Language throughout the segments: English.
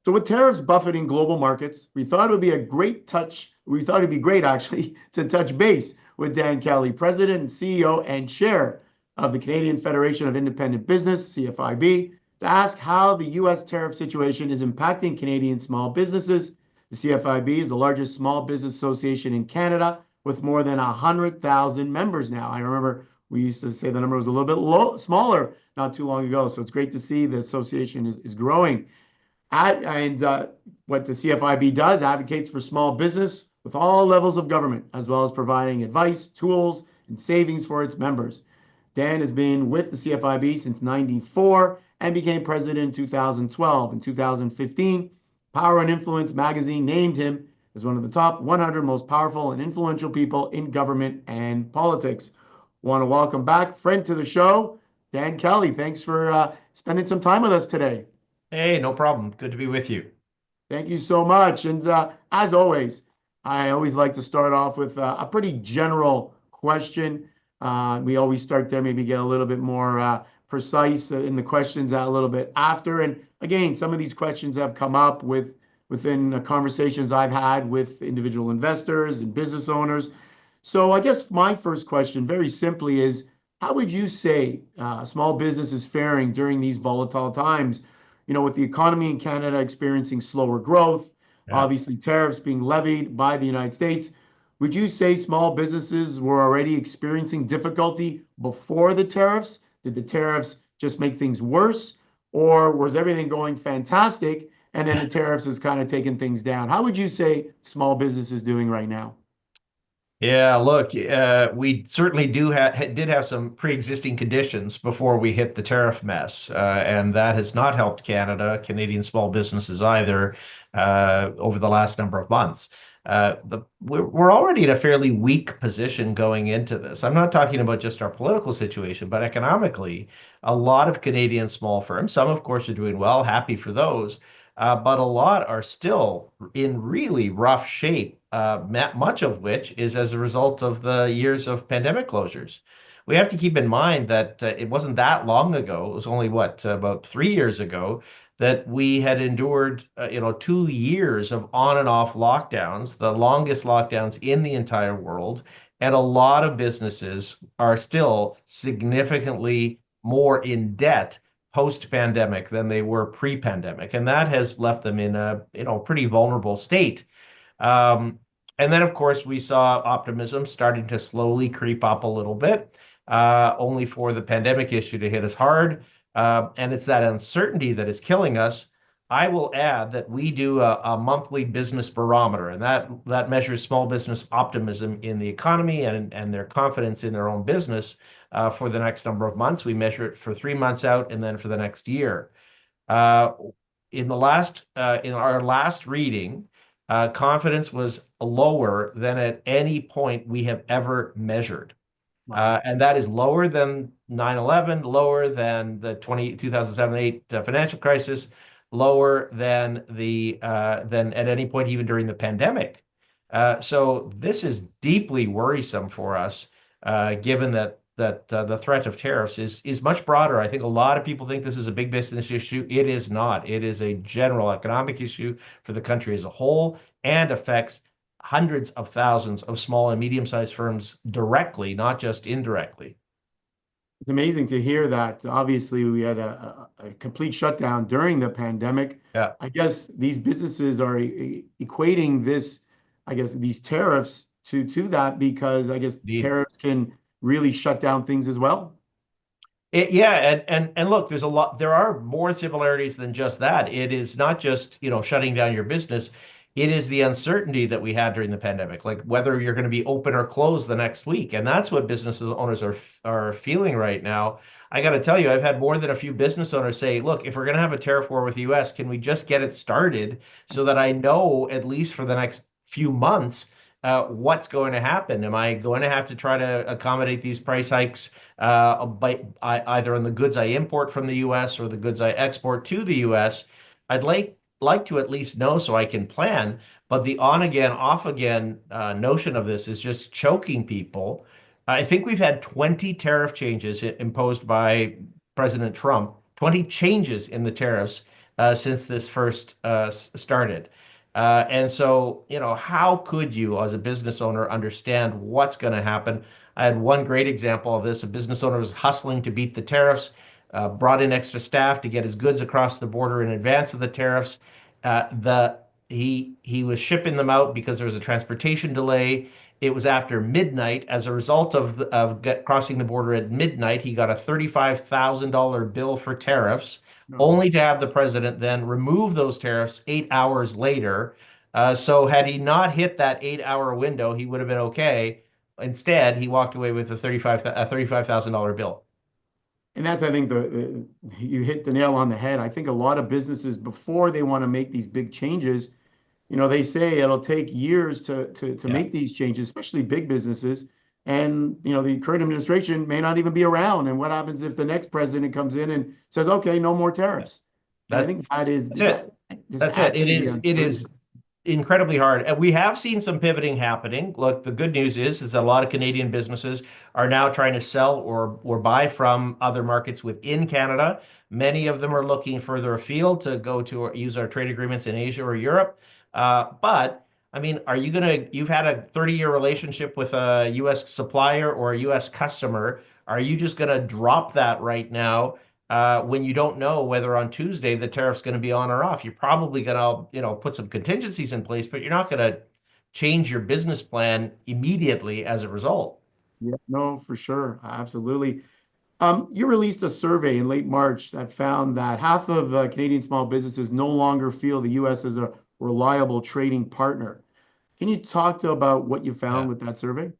So with tariffs buffeting global markets, we thought it'd be great actually to touch base with Dan Kelly, President and CEO and Chair of the Canadian Federation of Independent Business, CFIB, to ask how the US tariff situation is impacting Canadian small businesses. The CFIB is the largest small business association in Canada with more than 100,000 members now. I remember we used to say the number was a little bit smaller not too long ago. So it's great to see the association is growing. What the CFIB does advocates for small business with all levels of government, as well as providing advice, tools, and savings for its members. Dan has been with the CFIB since '94 and became president in 2012. In 2015, Power and Influence magazine named him as one of the top 100 most powerful and influential people in government and politics. Want to welcome back friend to the show, Dan Kelly. Thanks for spending some time with us today. Hey, no problem. Good to be with you. Thank you so much. And as always, I always like to start off with a pretty general question. We always start there, maybe get a little bit more precise in the questions a little bit after. And again, some of these questions have come up within conversations I've had with individual investors and business owners. So I guess my first question, very simply, is how would you say small business is faring during these volatile times? With the economy in Canada experiencing slower growth, Yeah. obviously tariffs being levied by the United States, would you say small businesses were already experiencing difficulty before the tariffs? Did the tariffs just make things worse? Or was everything going fantastic and then the tariffs has kind of taken things down? How would you say small business is doing right now? Yeah, look, we certainly did have some pre-existing conditions before we hit the tariff mess, and that has not helped Canadian small businesses either, over the last number of months. We're already in a fairly weak position going into this. I'm not talking about just our political situation, but economically, a lot of Canadian small firms, some of course are doing well, happy for those, but a lot are still in really rough shape, much of which is as a result of the years of pandemic closures. We have to keep in mind that it wasn't that long ago. It was only about 3 years ago that we had endured, 2 years of on and off lockdowns, the longest lockdowns in the entire world. And a lot of businesses are still significantly more in debt post-pandemic than they were pre-pandemic, and that has left them in a pretty vulnerable state. Um, and then, of course, we saw optimism starting to slowly creep up a little bit, only for the pandemic issue to hit us hard. And it's that uncertainty that is killing us. I will add that we do a monthly business barometer, and that measures small business optimism in the economy and their confidence in their own business for the next number of months. We measure it for 3 months out and then for the next year. Uh, in our last reading, confidence was lower than at any point we have ever measured. Wow. And that is lower than 9/11, lower than the 2007-8 financial crisis, lower than at any point even during the pandemic. So this is deeply worrisome for us, given that the threat of tariffs is much broader. I think a lot of people think this is a big business issue. It is not. It is a general economic issue for the country as a whole and affects hundreds of thousands of small and medium-sized firms directly, not just indirectly. It's amazing to hear that. Obviously, we had a complete shutdown during the pandemic. Yeah, I guess these businesses are equating this, I guess, these tariffs to that because I guess indeed. tariffs can really shut down things as well. Yeah, and look, there are more similarities than just that. It is not just, shutting down your business. It is the uncertainty that we had during the pandemic, like whether you're going to be open or closed the next week. And that's what business owners are feeling right now. I got to tell you, I've had more than a few business owners say, look, if we're going to have a tariff war with the US, can we just get it started so that I know at least for the next few months what's going to happen? Am I going to have to try to accommodate these price hikes either on the goods I import from the US or the goods I export to the US? I'd like to at least know so I can plan. But the on again, off again notion of this is just choking people. I think we've had 20 tariff changes imposed by President Trump, 20 changes in the tariffs since this first started. And so, how could you, as a business owner, understand what's going to happen? I had one great example of this. A business owner was hustling to beat the tariffs, brought in extra staff to get his goods across the border in advance of the tariffs. He was shipping them out because there was a transportation delay. It was after midnight. As a result of crossing the border at midnight, he got a $35,000 bill for tariffs, No. only to have the president then remove those tariffs 8 hours later. So had he not hit that 8 hour window, he would have been okay. Instead, he walked away with a $35,000 bill. And that's, I think, you hit the nail on the head. I think a lot of businesses, before they want to make these big changes, they say it'll take years to Yeah, make these changes, especially big businesses. And, the current administration may not even be around. And what happens if the next president comes in and says, okay, no more yeah. tariffs? And I That, think that is that's it. that just That's it. adds It to the is. It uncertainty. is incredibly hard. And we have seen some pivoting happening. Look, the good news is that a lot of Canadian businesses are now trying to sell or buy from other markets within Canada. Many of them are looking further afield to go to or use our trade agreements in Asia or Europe. But I mean, you've had a 30-year relationship with a US supplier or a US customer. Are you just gonna drop that right now? When you don't know whether on Tuesday the tariff's going to be on or off? You're probably going to, put some contingencies in place, but you're not going to change your business plan immediately as a result. Yeah, no, for sure. Absolutely. You released a survey in late March that found that half of Canadian small businesses no longer feel the U.S. is a reliable trading partner. Can you talk about what you Yeah. found with that survey?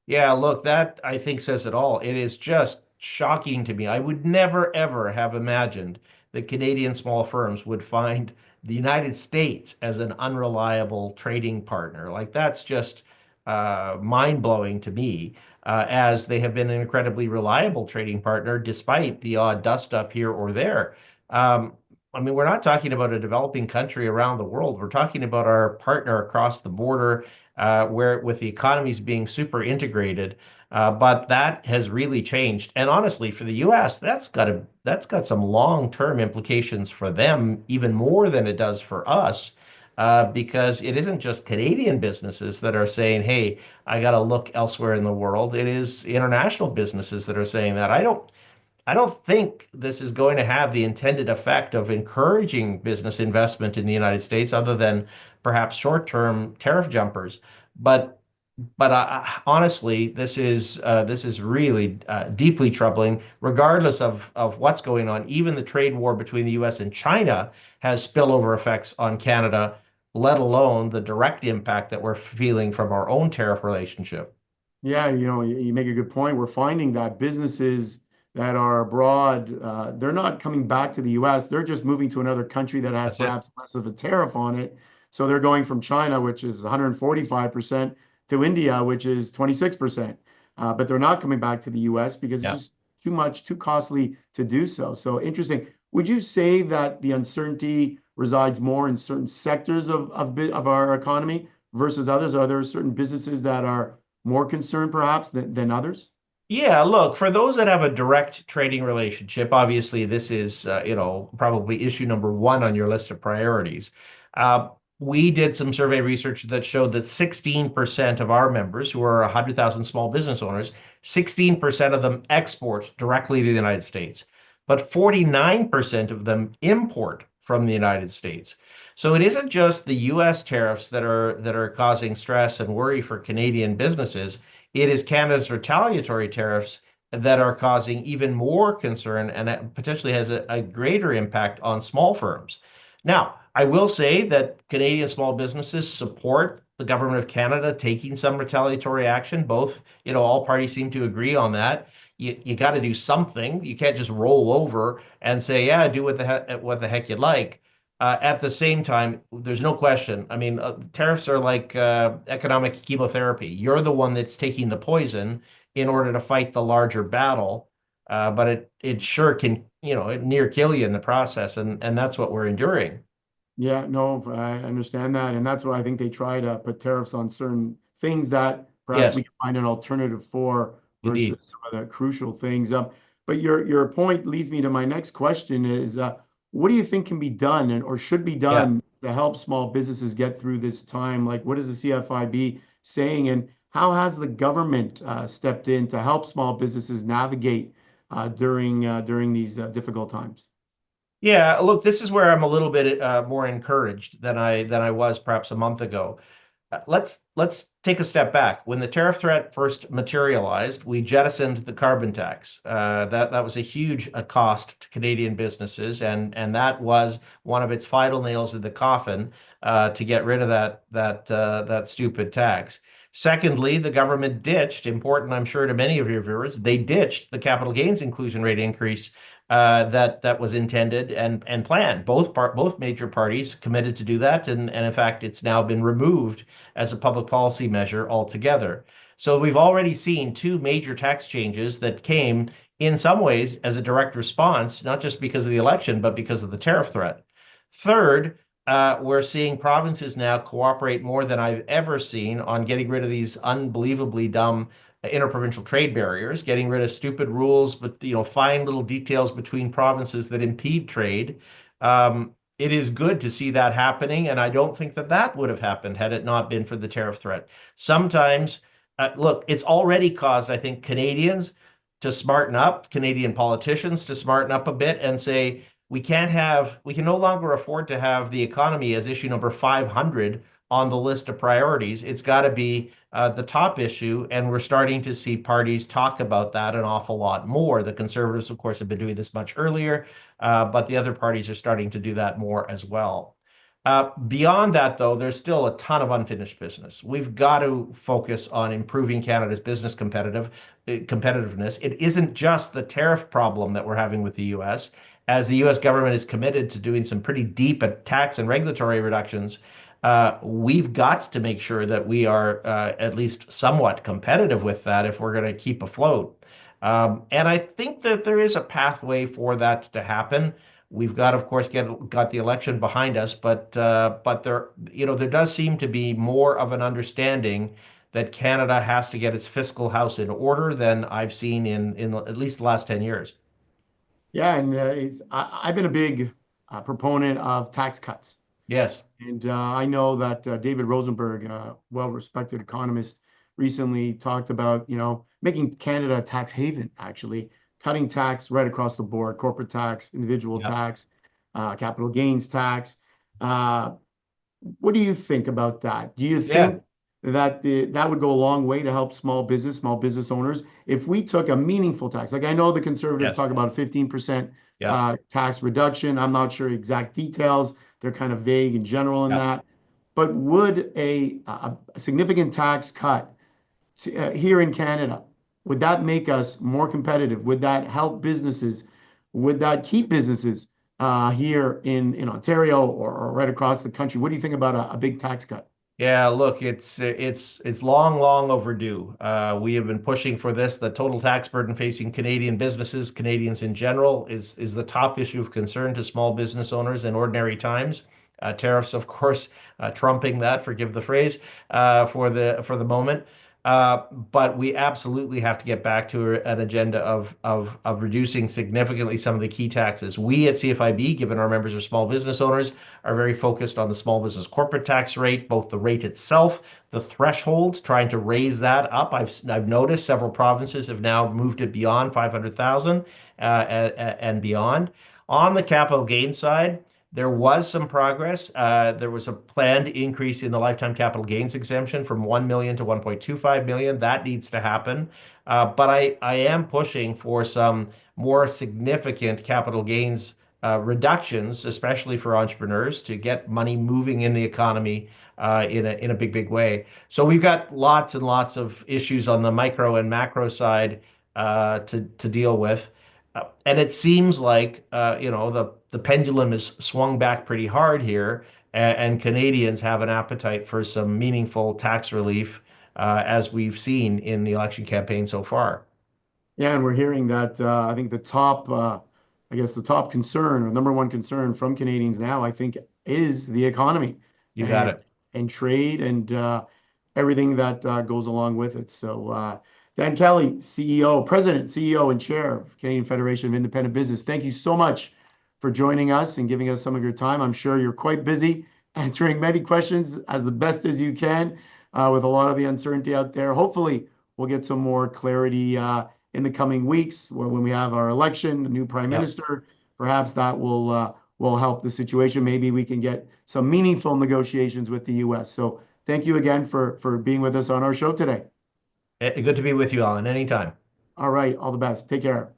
Yeah, look, that I think says it all. It is just shocking to me. I would never, ever have imagined that Canadian small firms would find the United States as an unreliable trading partner. Like, that's just mind-blowing to me, as they have been an incredibly reliable trading partner despite the odd dust-up here or there. Um, I mean, we're not talking about a developing country around the world. We're talking about our partner across the border, where with the economies being super integrated. But that has really changed. And honestly, for the US, that's got some long-term implications for them, even more than it does for us. Because it isn't just Canadian businesses that are saying, "Hey, I got to look elsewhere in the world." It is international businesses that are saying that. I don't think this is going to have the intended effect of encouraging business investment in the United States, other than perhaps short-term tariff jumpers. But honestly, this is really deeply troubling. Regardless of what's going on, even the trade war between the U.S. and China has spillover effects on Canada, let alone the direct impact that we're feeling from our own tariff relationship. Yeah, you make a good point. We're finding that businesses that are abroad, they're not coming back to the US. They're just moving to another country that has That's it. perhaps less of a tariff on it. So they're going from China, which is 145%, to India, which is 26%. But they're not coming back to the US because it's Yeah. just too much, too costly to do so. So interesting. Would you say that the uncertainty resides more in certain sectors of our economy versus others? Are there certain businesses that are more concerned perhaps than others? Yeah, look, for those that have a direct trading relationship, obviously this is, probably issue number one on your list of priorities. Uh, we did some survey research that showed that 16% of our members, who are 100,000 small business owners, 16% of them export directly to the United States, but 49% of them import from the United States. So it isn't just the U.S. tariffs that are causing stress and worry for Canadian businesses. It is Canada's retaliatory tariffs that are causing even more concern, and that potentially has a greater impact on small firms. Now, I will say that Canadian small businesses support the government of Canada taking some retaliatory action. Both, all parties seem to agree on that. You got to do something. You can't just roll over and say, "Yeah, do what the heck you like." At the same time, there's no question. I mean, tariffs are like economic chemotherapy. You're the one that's taking the poison in order to fight the larger battle, but it sure can, it near kill you in the process, and that's what we're enduring. Yeah, no, I understand that. And that's why I think they try to put tariffs on certain things that perhaps we Yes, can find an alternative for indeed. versus some of the crucial things. But your point leads me to my next question is what do you think can be done or should be Yeah. done to help small businesses get through this time? Like, what is the CFIB saying, and how has the government stepped in to help small businesses navigate during these difficult times? Yeah, look, this is where I'm a little bit more encouraged than I was perhaps a month ago. Let's take a step back. When the tariff threat first materialized, we jettisoned the carbon tax. That was a huge cost to Canadian businesses, and that was one of its final nails in the coffin to get rid of that stupid tax. Secondly, the government ditched, important I'm sure to many of your viewers, they ditched the capital gains inclusion rate increase that was intended and planned. Both major parties committed to do that, and in fact, it's now been removed as a public policy measure altogether. So we've already seen two major tax changes that came in some ways as a direct response, not just because of the election, but because of the tariff threat. Third, we're seeing provinces now cooperate more than I've ever seen on getting rid of these unbelievably dumb interprovincial trade barriers, getting rid of stupid rules, but fine little details between provinces that impede trade. It is good to see that happening, and I don't think that that would have happened had it not been for the tariff threat. Sometimes, look, it's already caused, I think, Canadians to smarten up, Canadian politicians to smarten up a bit and say, we can no longer afford to have the economy as issue number 500 on the list of priorities. It's got to be the top issue, and we're starting to see parties talk about that an awful lot more. The Conservatives, of course, have been doing this much earlier, but the other parties are starting to do that more as well. Beyond that, though, there's still a ton of unfinished business. We've got to focus on improving Canada's business competitiveness. It isn't just the tariff problem that we're having with the U.S., as the U.S. government is committed to doing some pretty deep tax and regulatory reductions. We've got to make sure that we are at least somewhat competitive with that if we're going to keep afloat. And I think that there is a pathway for that to happen. We've got, of course, got the election behind us, but there does seem to be more of an understanding that Canada has to get its fiscal house in order than I've seen in at least the last 10 years. Yeah, and I've been a big proponent of tax cuts. Yes. And I know that David Rosenberg, a well-respected economist, recently talked about, making Canada a tax haven, actually, cutting tax right across the board, corporate tax, individual Yep. tax, capital gains tax. Uh, what do you think about that? Do you Yeah. think that that would go a long way to help small business owners if we took a meaningful tax? Like I know the Conservatives Yes. talk about a 15% Yep. tax reduction. I'm not sure exact details. They're kind of vague in general in Yep. that. But would a significant tax cut here in Canada, would that make us more competitive? Would that help businesses? Would that keep businesses here in Ontario or right across the country? What do you think about a big tax cut? Yeah, look, it's long overdue. We have been pushing for this. The total tax burden facing Canadian businesses, Canadians in general, is the top issue of concern to small business owners in ordinary times. Tariffs, of course, trumping that, forgive the phrase, for the moment. But we absolutely have to get back to an agenda of reducing significantly some of the key taxes. We at CFIB, given our members are small business owners, are very focused on the small business corporate tax rate, both the rate itself, the thresholds, trying to raise that up. I've noticed several provinces have now moved it beyond 500,000 and beyond. On the capital gain side, there was some progress. There was a planned increase in the lifetime capital gains exemption from 1 million to 1.25 million. That needs to happen. But I am pushing for some more significant capital gains reductions, especially for entrepreneurs, to get money moving in the economy in a big way. So we've got lots and lots of issues on the micro and macro side to deal with. And it seems like the pendulum is swung back pretty hard here, and Canadians have an appetite for some meaningful tax relief, as we've seen in the election campaign so far. Yeah, and we're hearing that I think I guess the top concern or number one concern from Canadians now, I think, is the economy You got and it. trade and everything that goes along with it. So, Dan Kelly, CEO, President, CEO, and Chair of Canadian Federation of Independent Business, thank you so much for joining us and giving us some of your time. I'm sure you're quite busy answering many questions as the best as you can with a lot of the uncertainty out there. Hopefully, we'll get some more clarity in the coming weeks when we have our election, a new prime Yep. minister. Perhaps that will help the situation. Maybe we can get some meaningful negotiations with the U.S. So thank you again for being with us on our show today. Good to be with you, Alan. Anytime. All right, all the best. Take care.